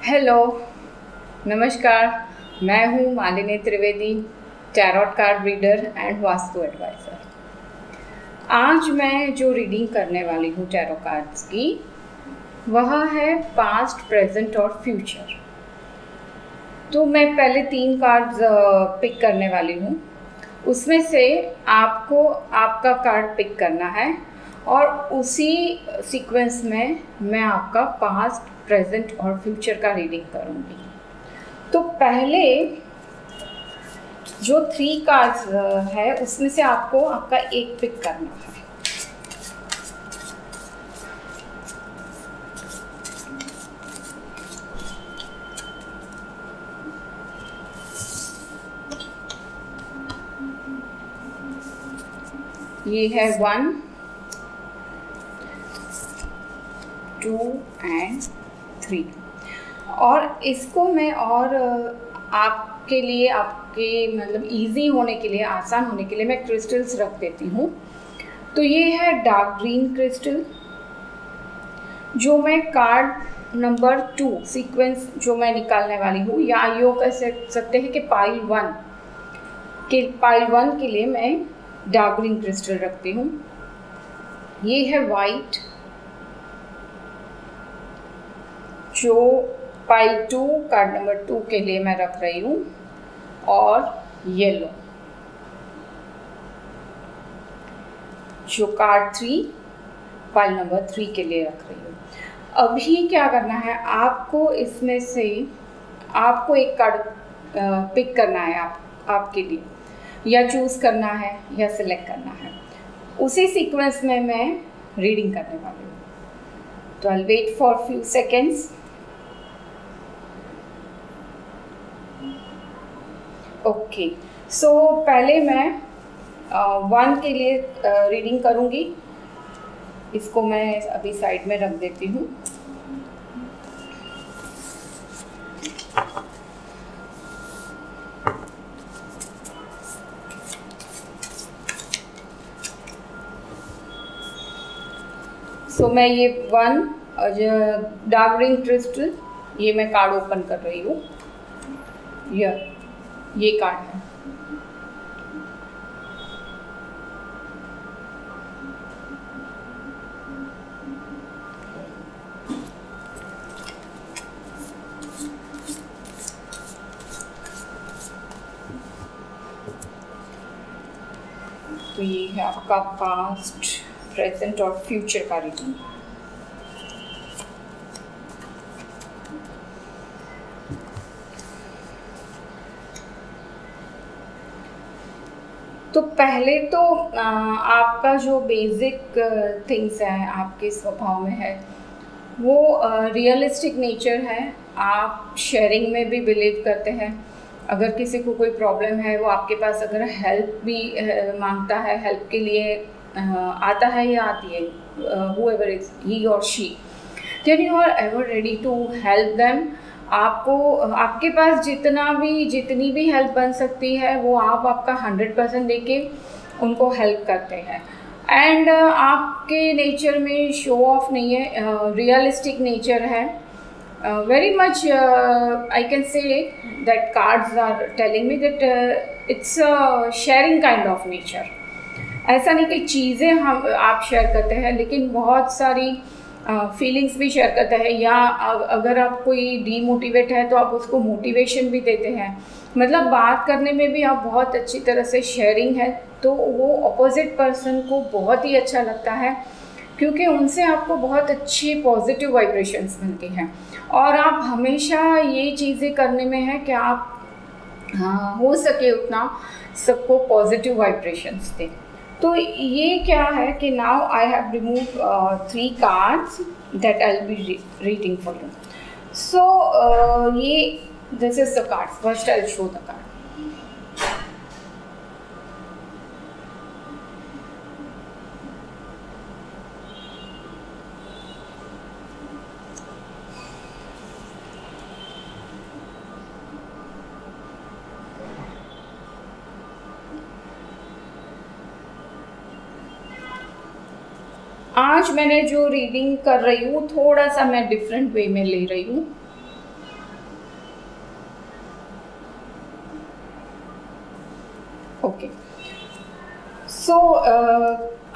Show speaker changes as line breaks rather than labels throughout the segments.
Hello, नमस्कार। मैं हूँ Malini Trivedi, tarot card reader and vastu adviser. आज मैं जो रीडिंग करने वाली हूँ टैरो कार्ड्स की, वह है पास्ट, प्रेजेंट और फ्यूचर। तो मैं पहले 3 कार्ड्स पिक करने वाली हूँ। उसमें से आपको आपका कार्ड पिक करना है और उसी सीक्वेंस में मैं आपका पास्ट, प्रेजेंट और फ्यूचर का रीडिंग करूँगी। तो पहले जो 3 कार्ड्स है उसमें से आपको आपका एक पिक करना है। ये है 1, 2 एंड 3। और इसको मैं और आपके लिए, आपके मतलब इजी होने के लिए, आसान होने के लिए मैं क्रिस्टल्स रख देती हूँ। तो ये है डार्क ग्रीन क्रिस्टल, जो मैं कार्ड नंबर 2 सीक्वेंस जो मैं निकालने वाली हूँ, या यो कह सकते हैं कि पाइल 1 के लिए मैं डार्क ग्रीन क्रिस्टल रखती हूँ। ये है वाइट, जो पाइल 2 कार्ड नंबर 2 के लिए मैं रख रही हूँ, और येलो जो कार्ड 3 पाइल नंबर 3 के लिए रख रही हूँ। अभी क्या करना है, आपको इसमें से आपको एक कार्ड पिक करना है आपके लिए, या चूज़ करना है या सिलेक्ट करना है। उसी सीक्वेंस में मैं रीडिंग करने वाली हूँ। तो I wait for few seconds. Okay, so पहले मैं 1 के लिए रीडिंग करूँगी। इसको मैं अभी साइड में रख देती हूँ। सो मैं ये 1 डार्क ग्रीन क्रिस्टल, ये मैं कार्ड ओपन कर रही हूँ। ये कार्ड है। तो ये है आपका पास्ट, प्रेजेंट और फ्यूचर का रीडिंग। तो पहले तो आपका जो बेसिक थिंग्स है आपके स्वभाव में है, वो रियलिस्टिक नेचर है। आप शेयरिंग में भी बिलीव करते हैं। अगर किसी को कोई प्रॉब्लम है, वो आपके पास अगर हेल्प भी मांगता है, हेल्प के लिए आता है या आती है, whoever is he or she, then you are ever ready to help them। आपके पास जितनी भी हेल्प बन सकती है, वो आपका 100% देके उनको हेल्प करते हैं। एंड आपके नेचर में शो ऑफ नहीं है, रियलिस्टिक नेचर है। Very much I can say that cards are telling me that it's a sharing kind of nature। ऐसा नहीं कि चीज़ें आप शेयर करते हैं, लेकिन बहुत सारी फीलिंग्स भी शेयर करते हैं, या अगर आप कोई डीमोटिवेट है तो आप उसको मोटिवेशन भी देते हैं। मतलब बात करने में भी आप बहुत अच्छी तरह से शेयरिंग है, तो वो अपोजिट पर्सन को बहुत ही अच्छा लगता है, क्योंकि उनसे आपको बहुत अच्छी पॉजिटिव वाइब्रेशंस मिलती हैं। और आप हमेशा ये चीज़ें करने में है कि आप हो सके उतना सबको पॉजिटिव वाइब्रेशंस दें। तो ये क्या है कि now I have remove 3 cards that I will be reading for you. So ये this is the cards. First I will show the card. आज मैंने जो रीडिंग कर रही हूँ, थोड़ा सा मैं डिफरेंट वे में ले रही हूँ। ओके, सो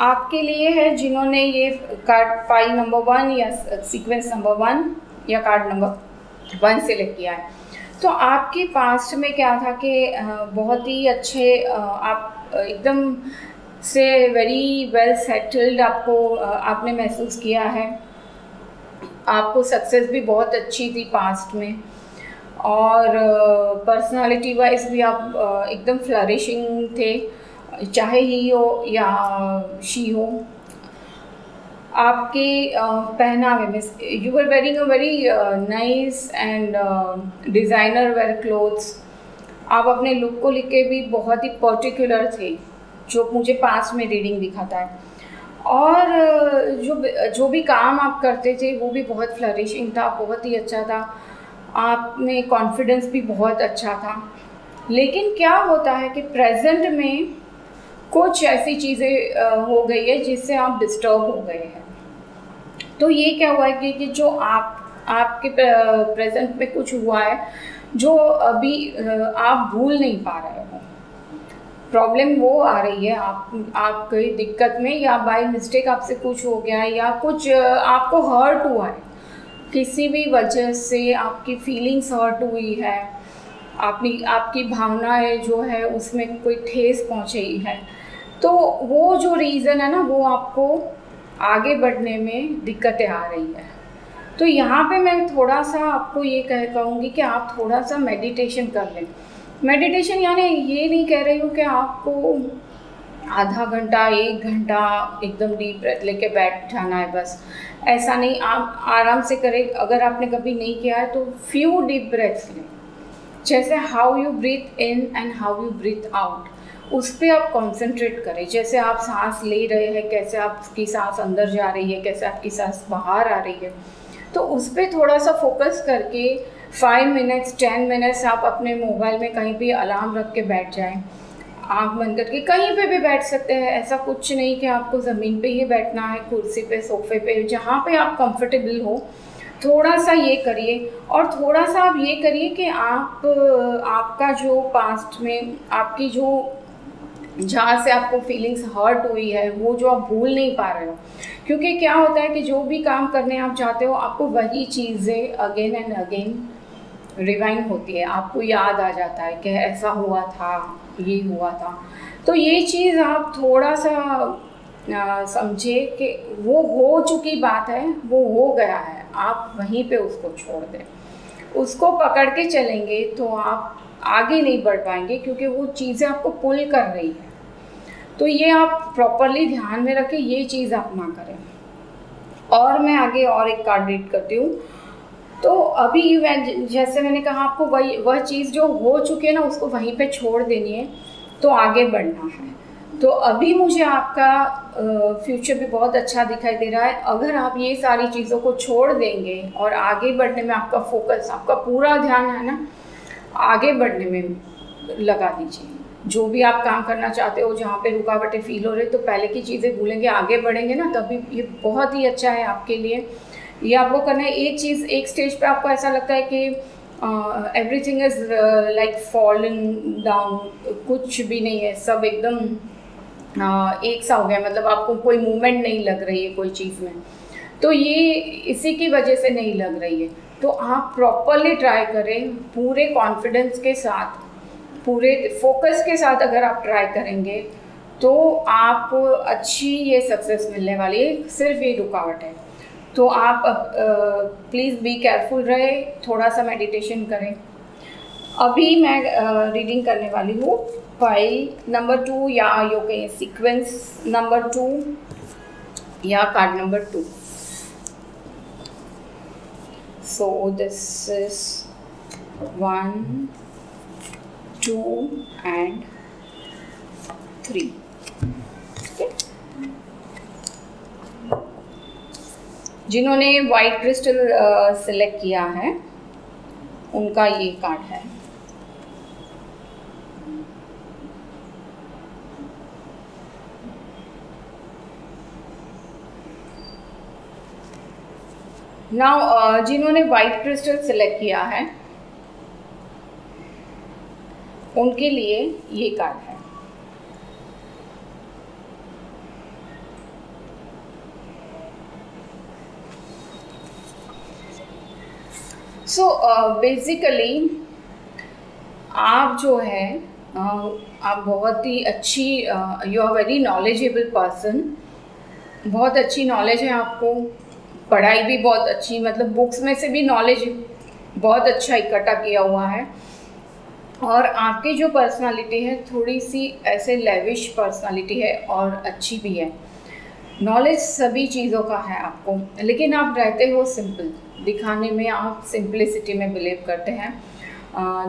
आपके लिए है जिन्होंने ये कार्ड पाई नंबर 1 या सीक्वेंस नंबर 1 या कार्ड नंबर 1 सेलेक्ट किया है, तो आपके पास्ट में क्या था कि बहुत ही अच्छे आप एकदम से वेरी वेल सेटल्ड आपने महसूस किया है, आपको सक्सेस भी बहुत अच्छी थी पास्ट में, और पर्सनालिटी वाइज भी आप एकदम फ्लरिशिंग थे, चाहे ही हो या शी हो। आपके पहनावे में you were wearing a very nice and designer wear clothes. आप अपने लुक को लेके भी बहुत ही पर्टिकुलर थे, जो मुझे पास में रीडिंग दिखाता है, और जो भी काम आप करते थे वो भी बहुत फ्लरिशिंग था, बहुत ही अच्छा था, आप में कॉन्फिडेंस भी बहुत अच्छा था। लेकिन क्या होता है कि प्रेजेंट में कुछ ऐसी चीज़ें हो गई है जिससे आप डिस्टर्ब हो गए हैं। तो ये क्या हुआ है कि जो आपके प्रेजेंट में कुछ हुआ है जो अभी आप भूल नहीं पा रहे हो। प्रॉब्लम वो आ रही है आप कोई दिक्कत में, या बाय मिस्टेक आपसे कुछ हो गया है, या कुछ आपको हर्ट हुआ है, किसी भी वजह से आपकी फीलिंग्स हर्ट हुई है, आपकी भावनाएं जो है उसमें कोई ठेस पहुंची है, तो वो जो रीज़न है ना, वो आपको आगे बढ़ने में दिक्कतें आ रही है। तो यहाँ पे मैं थोड़ा सा आपको ये कहूँगी कि आप थोड़ा सा मेडिटेशन कर लें। मेडिटेशन यानी ये नहीं कह रही हूँ कि आपको आधा घंटा 1 घंटा एकदम डीप ब्रेथ लेके बैठ जाना है, बस ऐसा नहीं, आप आराम से करें। अगर आपने कभी नहीं किया है तो फ्यू डीप ब्रेथ्स लें, जैसे how you breathe in and how you breathe out, उस पर आप कंसंट्रेट करें। जैसे आप सांस ले रहे हैं, कैसे आपकी सांस अंदर जा रही है, कैसे आपकी सांस बाहर आ रही है, तो उस पर थोड़ा सा फोकस करके 5 मिनट्स 10 मिनट्स आप अपने मोबाइल में कहीं भी अलार्म रख के बैठ जाएं, आँख बंद करके। कहीं पे भी बैठ सकते हैं, ऐसा कुछ नहीं कि आपको ज़मीन पे ही बैठना है, कुर्सी पे, सोफे पे, जहाँ पे आप कंफर्टेबल हो। थोड़ा सा ये करिए, और थोड़ा सा आप ये करिए कि आपका जो पास्ट में आपकी जो जहाँ से आपको फीलिंग्स हर्ट हुई है वो जो आप भूल नहीं पा रहे हो, क्योंकि क्या होता है कि जो भी काम करने आप चाहते हो आपको वही चीज़ें अगेन एंड अगेन रिवाइंड होती है, आपको याद आ जाता है कि ऐसा हुआ था, ये हुआ था। तो ये चीज़ आप थोड़ा सा समझे कि वो हो चुकी बात है, वो हो गया है, आप वहीं पे उसको छोड़ दें। उसको पकड़ के चलेंगे तो आप आगे नहीं बढ़ पाएंगे, क्योंकि वो चीज़ें आपको पुल कर रही है। तो ये आप प्रॉपरली ध्यान में रखें, ये चीज़ आप ना करें। और मैं आगे और एक कार्ड रीड करती हूँ। तो अभी जैसे मैंने कहा, आपको वह चीज़ जो हो चुकी है ना, उसको वहीं पे छोड़ देनी है, तो आगे बढ़ना है। तो अभी मुझे आपका फ्यूचर भी बहुत अच्छा दिखाई दे रहा है। अगर आप ये सारी चीज़ों को छोड़ देंगे और आगे बढ़ने में आपका फोकस, आपका पूरा ध्यान है ना, आगे बढ़ने में लगा दीजिए। जो भी आप काम करना चाहते हो, जहाँ पे रुकावटें फील हो रही, तो पहले की चीज़ें भूलेंगे, आगे बढ़ेंगे ना, तभी ये बहुत ही अच्छा है आपके लिए। ये आपको करना है। एक चीज़, एक स्टेज पे आपको ऐसा लगता है कि everything is like fallen down, कुछ भी नहीं है, सब एकदम एक सा हो गया, मतलब आपको कोई मूवमेंट नहीं लग रही है कोई चीज़ में, तो ये इसी की वजह से नहीं लग रही है। तो आप प्रॉपरली ट्राई करें, पूरे कॉन्फिडेंस के साथ, पूरे फोकस के साथ अगर आप ट्राई करेंगे तो आपको अच्छी ये सक्सेस मिलने वाली है। सिर्फ ये रुकावट है, तो आप प्लीज़ बी केयरफुल रहे, थोड़ा सा मेडिटेशन करें। अभी मैं रीडिंग करने वाली हूँ फाइल नंबर 2, या यो कहें सीक्वेंस नंबर 2 या card number 2। So this is 1, 2 and 3. Okay. जिन्होंने वाइट क्रिस्टल सिलेक्ट किया है उनका ये कार्ड है। नाउ जिन्होंने वाइट क्रिस्टल सिलेक्ट किया है उनके लिए ये कार्ड है। सो बेसिकली आप जो है आप बहुत ही अच्छी, you are very knowledgeable person, बहुत अच्छी नॉलेज है आपको, पढ़ाई भी बहुत अच्छी, मतलब बुक्स में से भी नॉलेज बहुत अच्छा इकट्ठा किया हुआ है। और आपकी जो पर्सनालिटी है थोड़ी सी ऐसे लेविश पर्सनालिटी है और अच्छी भी है, नॉलेज सभी चीज़ों का है आपको, लेकिन आप रहते हो सिंपल, दिखाने में आप सिंपलिसिटी में बिलीव करते हैं,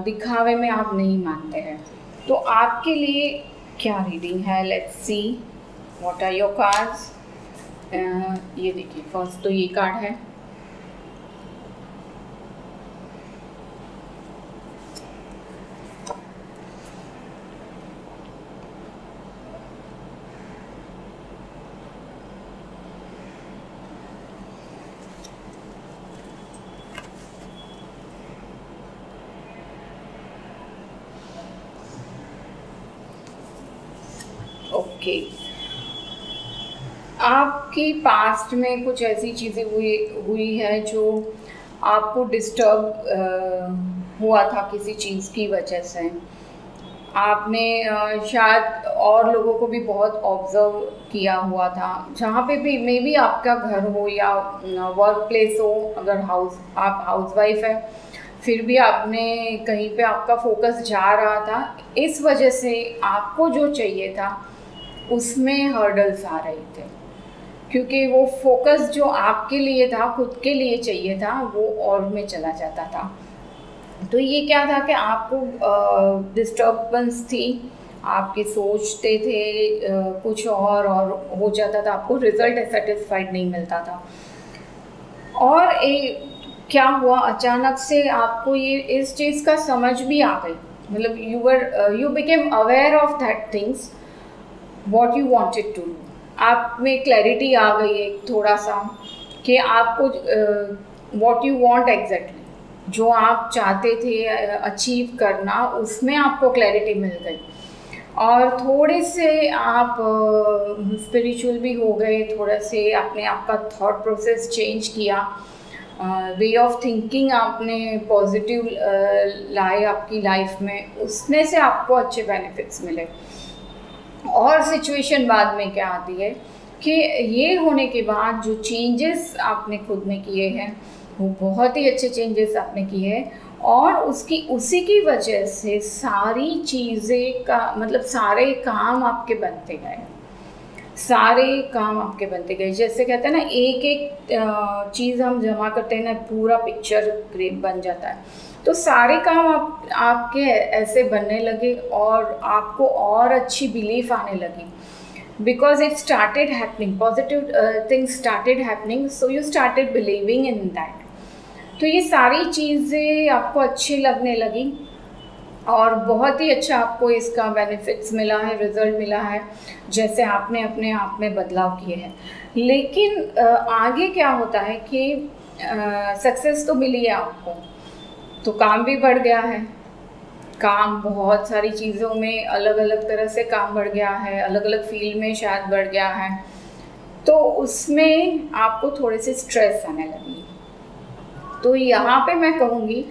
दिखावे में आप नहीं मानते हैं। तो आपके लिए क्या रीडिंग है, let's see what are your cards. ये देखिए, फर्स्ट तो ये कार्ड है, ओके। आपकी पास्ट में कुछ ऐसी चीज़ें हुई है जो आपको डिस्टर्ब हुआ था किसी चीज़ की वजह से। आपने शायद और लोगों को भी बहुत ऑब्जर्व किया हुआ था, जहाँ पे भी मे बी आपका घर हो या वर्क प्लेस हो, अगर आप हाउसवाइफ है फिर भी आपने कहीं पे आपका फोकस जा रहा था, इस वजह से आपको जो चाहिए था उसमें हर्डल्स आ रहे थे, क्योंकि वो फोकस जो आपके लिए था, खुद के लिए चाहिए था, वो और में चला जाता था। तो ये क्या था कि आपको डिस्टर्बेंस थी, आपके सोचते थे कुछ और हो जाता था, आपको रिजल्ट सेटिस्फाइड नहीं मिलता था। और क्या हुआ, अचानक से आपको ये इस चीज़ का समझ भी आ गई, मतलब you became aware of that things what you wanted to do. आप में क्लैरिटी आ गई है थोड़ा सा कि आपको व्हाट यू वांट एग्जैक्टली, जो आप चाहते थे अचीव करना, उसमें आपको क्लैरिटी मिल गई। और थोड़े से आप स्पिरिचुअल भी हो गए, थोड़े से आपने आपका थॉट प्रोसेस चेंज किया, वे ऑफ थिंकिंग आपने पॉजिटिव लाए आपकी लाइफ में, उसमें से आपको अच्छे बेनिफिट्स मिले। और सिचुएशन बाद में क्या आती है कि ये होने के बाद जो चेंजेस आपने खुद में किए हैं वो बहुत ही अच्छे चेंजेस आपने किए हैं, और उसी की वजह से सारी चीज़ें का मतलब सारे काम आपके बनते गए, सारे काम आपके बनते गए। जैसे कहते हैं ना, एक एक चीज़ हम जमा करते हैं ना, पूरा पिक्चर बन जाता है। तो सारे काम आपके ऐसे बनने लगे और आपको और अच्छी बिलीफ आने लगी, because it started happening, positive things started happening, so you started believing in that. तो ये सारी चीज़ें आपको अच्छी लगने लगी और बहुत ही अच्छा आपको इसका बेनिफिट्स मिला है, रिजल्ट मिला है, जैसे आपने अपने आप में बदलाव किए हैं। लेकिन आगे क्या होता है कि सक्सेस तो मिली है आपको, तो काम भी बढ़ गया है, काम बहुत सारी चीज़ों में अलग अलग तरह से काम बढ़ गया है, अलग अलग फील्ड में शायद बढ़ गया है, तो उसमें आपको थोड़े से स्ट्रेस आने लगी। तो यहाँ पे मैं कहूँगी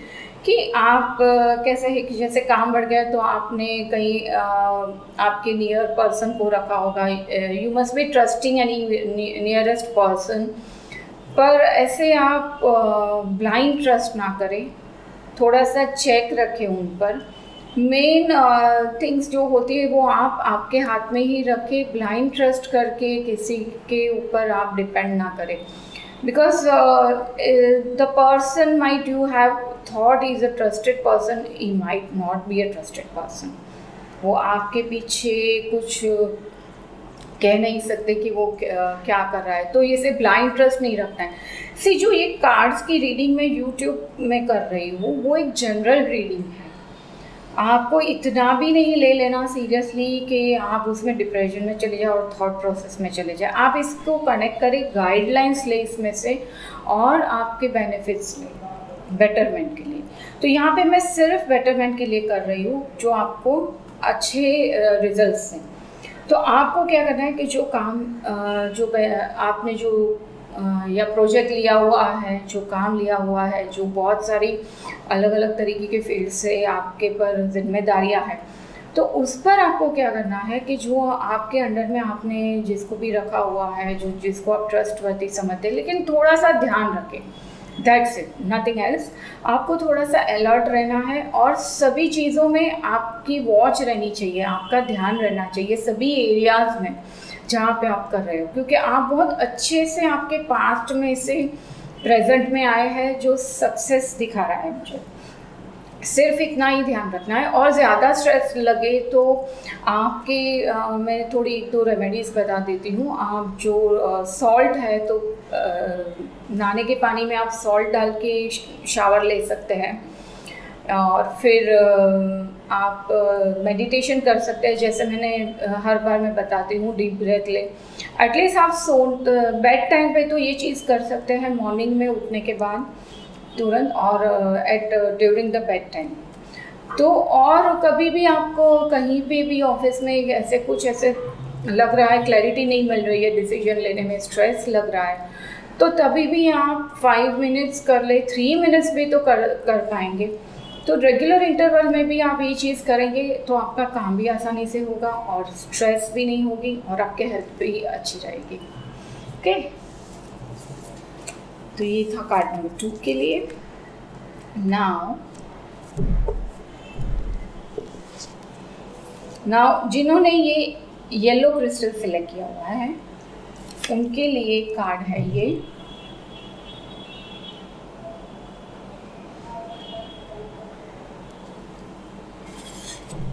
कि आप कैसे है कि जैसे काम बढ़ गया तो आपने कहीं आपके नियर पर्सन को रखा होगा, you must be trusting any nearest person, पर ऐसे आप ब्लाइंड ट्रस्ट ना करें, थोड़ा सा चेक रखें उन पर। मेन थिंग्स जो होती है वो आप आपके हाथ में ही रखें, ब्लाइंड ट्रस्ट करके किसी के ऊपर आप डिपेंड ना करें, because the person might you have thought is a trusted person, he might not be a trusted person। वो आपके पीछे कुछ कह नहीं सकते कि वो क्या कर रहा है, तो ये से ब्लाइंड ट्रस्ट नहीं रखना है। सी जो ये कार्ड्स की रीडिंग मैं यूट्यूब में कर रही हूँ वो एक जनरल रीडिंग है, आपको इतना भी नहीं ले लेना सीरियसली कि आप उसमें डिप्रेशन में चले जाओ और थॉट प्रोसेस में चले जाए। आप इसको कनेक्ट करें, गाइडलाइंस ले इसमें से और आपके बेनिफिट्स ले बेटरमेंट के लिए। तो यहाँ पे मैं सिर्फ बेटरमेंट के लिए कर रही हूँ, जो आपको अच्छे रिजल्ट्स हैं। तो आपको क्या करना है कि जो काम आपने जो या प्रोजेक्ट लिया हुआ है, जो काम लिया हुआ है, जो बहुत सारी अलग अलग तरीके के फील्ड से आपके पर जिम्मेदारियां हैं, तो उस पर आपको क्या करना है कि जो आपके अंडर में आपने जिसको भी रखा हुआ है, जो जिसको आप ट्रस्टवर्दी समझते हैं, लेकिन थोड़ा सा ध्यान रखें, दैट्स इट, नथिंग एल्स। आपको थोड़ा सा अलर्ट रहना है और सभी चीज़ों में आपकी वॉच रहनी चाहिए, आपका ध्यान रहना चाहिए सभी एरियाज़ में जहाँ पे आप कर रहे हो, क्योंकि आप बहुत अच्छे से आपके पास्ट में से प्रेजेंट में आए हैं जो सक्सेस दिखा रहा है मुझे। सिर्फ इतना ही ध्यान रखना है, और ज़्यादा स्ट्रेस लगे तो आपके मैं थोड़ी 1-2 रेमेडीज़ बता देती हूँ। आप जो सॉल्ट है, तो नहाने के पानी में आप सॉल्ट डाल के शावर ले सकते हैं, और फिर आप मेडिटेशन कर सकते हैं, जैसे मैंने हर बार मैं बताती हूँ, डीप ब्रेथ ले। एटलीस्ट आप बेड टाइम पे तो ये चीज़ कर सकते हैं, मॉर्निंग में उठने के बाद तुरंत, और ड्यूरिंग द बेड टाइम। तो और कभी भी आपको कहीं पे भी ऑफिस में ऐसे कुछ ऐसे लग रहा है, क्लैरिटी नहीं मिल रही है, डिसीजन लेने में स्ट्रेस लग रहा है, तो तभी भी आप 5 मिनट्स कर ले, 3 मिनट्स भी तो कर पाएंगे। तो रेगुलर इंटरवल में भी आप ये चीज़ करेंगे तो आपका काम भी आसानी से होगा, और स्ट्रेस भी नहीं होगी, और आपके हेल्थ भी अच्छी रहेगी। ओके, तो ये था कार्ड नंबर 2 के लिए। नाउ जिन्होंने ये येलो क्रिस्टल सिलेक्ट किया हुआ है उनके लिए कार्ड है ये,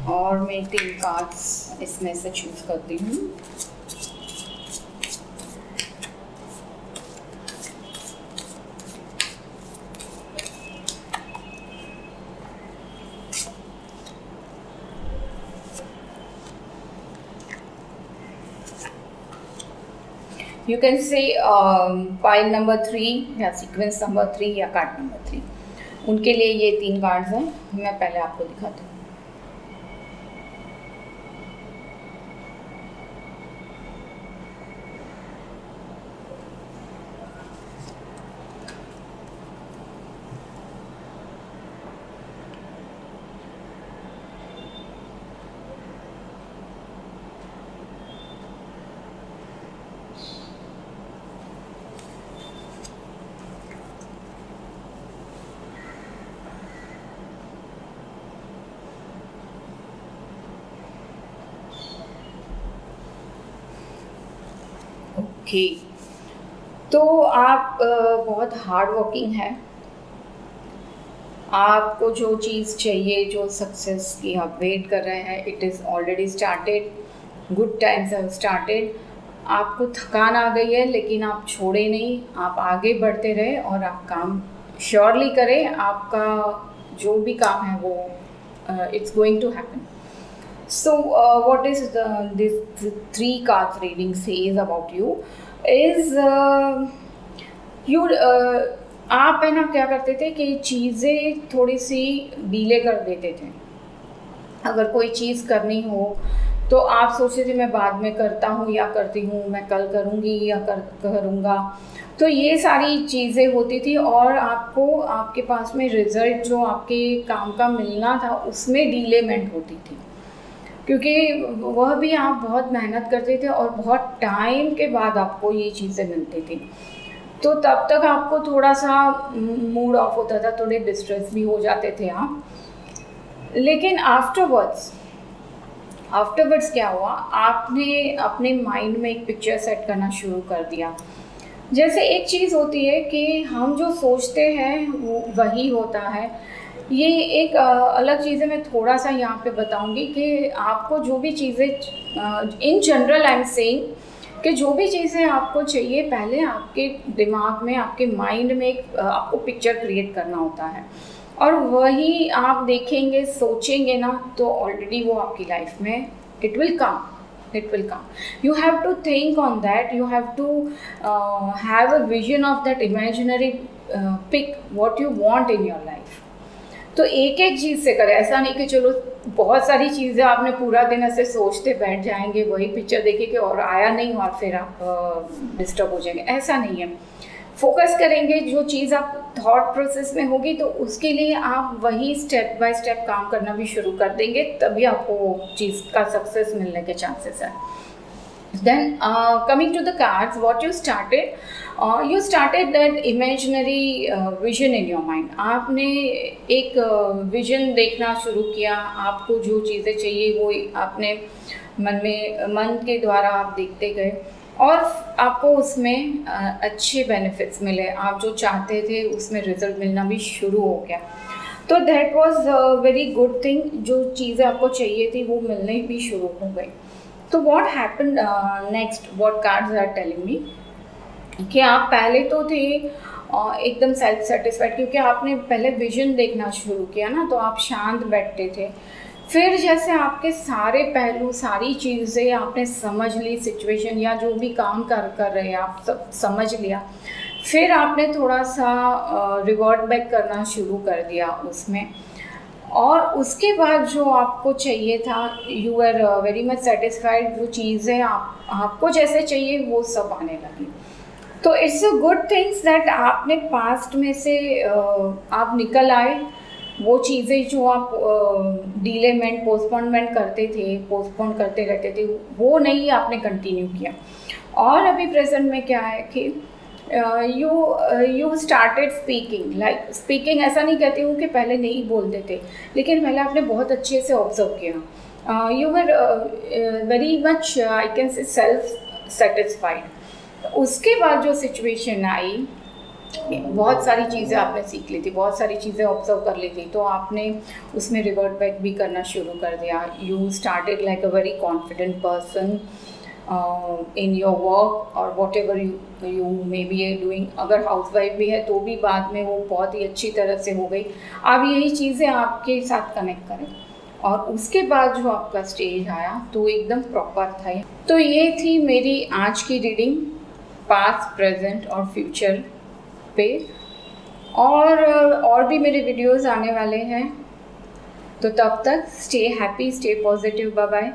और मैं 3 कार्ड्स इसमें से चूज करती हूँ। You can say pile number 3 या सीक्वेंस नंबर 3 या कार्ड नंबर 3, उनके लिए ये 3 कार्ड्स हैं। मैं पहले आपको दिखाती हूँ। ओके, तो आप बहुत हार्ड वर्किंग है, आपको जो चीज़ चाहिए, जो सक्सेस की आप वेट कर रहे हैं, it is already started, good times have started. आपको थकान आ गई है, लेकिन आप छोड़े नहीं, आप आगे बढ़ते रहे, और आप काम श्योरली करें। आपका जो भी काम है वो it's going to happen. So what is this 3 cards reading says about you is आप है ना क्या करते थे कि चीज़ें थोड़ी सी डिले कर देते थे। अगर कोई चीज़ करनी हो तो आप सोचते थे मैं बाद में करता हूँ या करती हूँ, मैं कल करूँगी या करूँगा। तो ये सारी चीज़ें होती थी, और आपको आपके पास में रिज़ल्ट जो आपके काम का मिलना था उसमें डिलेमेंट होती थी, क्योंकि वह भी आप बहुत मेहनत करते थे और बहुत टाइम के बाद आपको ये चीज़ें मिलती थी। तो तब तक आपको थोड़ा सा मूड ऑफ होता था, थोड़े डिस्ट्रेस भी हो जाते थे आप। लेकिन आफ्टरवर्ड्स क्या हुआ, आपने अपने माइंड में एक पिक्चर सेट करना शुरू कर दिया। जैसे एक चीज़ होती है कि हम जो सोचते हैं वो वही होता है। ये एक अलग चीज़ है, मैं थोड़ा सा यहाँ पे बताऊँगी कि आपको जो भी चीज़ें in general I am saying कि जो भी चीज़ें आपको चाहिए, पहले आपके दिमाग में, आपके माइंड में एक आपको पिक्चर क्रिएट करना होता है, और वही आप देखेंगे, सोचेंगे ना, तो ऑलरेडी वो आपकी लाइफ में it will come. You have to think on that. You have to have a vision of that imaginary pic what you want in your life. तो एक एक चीज़ से करें, ऐसा नहीं कि चलो बहुत सारी चीज़ें आपने पूरा दिन ऐसे सोचते बैठ जाएंगे, वही पिक्चर देखेंगे और आया नहीं और फिर आप डिस्टर्ब हो जाएंगे, ऐसा नहीं है। फोकस करेंगे, जो चीज़ आप थॉट प्रोसेस में होगी तो उसके लिए आप वही स्टेप बाय स्टेप काम करना भी शुरू कर देंगे, तभी आपको वो चीज़ का सक्सेस मिलने के चांसेस है। Then coming to the cards, what you started that imaginary vision in your mind. आपने एक विजन देखना शुरू किया, आपको जो चीज़ें चाहिए वो आपने मन के द्वारा आप देखते गए और आपको उसमें अच्छे बेनिफिट्स मिले, आप जो चाहते थे उसमें रिजल्ट मिलना भी शुरू हो गया। तो that was very good thing, जो चीज़ें आपको चाहिए थी वो मिलने भी शुरू हो गई। तो what happen next, what cards are telling me कि आप पहले तो थे एकदम सेल्फ सेटिस्फाइड, क्योंकि आपने पहले विजन देखना शुरू किया ना, तो आप शांत बैठते थे। फिर जैसे आपके सारे पहलू, सारी चीज़ें आपने समझ ली, सिचुएशन या जो भी काम कर रहे हैं आप सब समझ लिया, फिर आपने थोड़ा सा रिवर्ट बैक करना शुरू कर दिया उसमें, और उसके बाद जो आपको चाहिए था, you are very much satisfied, जो चीज़ें आपको जैसे चाहिए वो सब आने लगी। तो it's a good things that आपने पास्ट में से आप निकल आए, वो चीज़ें जो आप डिलेमेंट पोस्टपोनमेंट करते थे, पोस्टपोन करते रहते थे, वो नहीं आपने कंटिन्यू किया। और अभी प्रेजेंट में क्या है कि you started speaking, like speaking ऐसा नहीं कहती हूँ कि पहले नहीं बोलते थे, लेकिन पहले आपने बहुत अच्छे से ऑब्जर्व किया, you were very much I can say self satisfied. उसके बाद जो सिचुएशन आई, बहुत सारी चीज़ें आपने सीख ली थी, बहुत सारी चीज़ें ऑब्जर्व कर ली थी, तो आपने उसमें रिवर्ट बैक भी करना शुरू कर दिया। You started like a very confident person in your work और whatever you may be a doing. अगर हाउसवाइफ भी है तो भी बाद में वो बहुत ही अच्छी तरह से हो गई। आप यही चीज़ें आपके साथ कनेक्ट करें, और उसके बाद जो आपका स्टेज आया तो एकदम प्रॉपर था। तो ये थी मेरी आज की रीडिंग, पास्ट, प्रेजेंट और फ्यूचर पे, और भी मेरे वीडियोस आने वाले हैं। तो तब तक stay happy, stay positive, bye bye.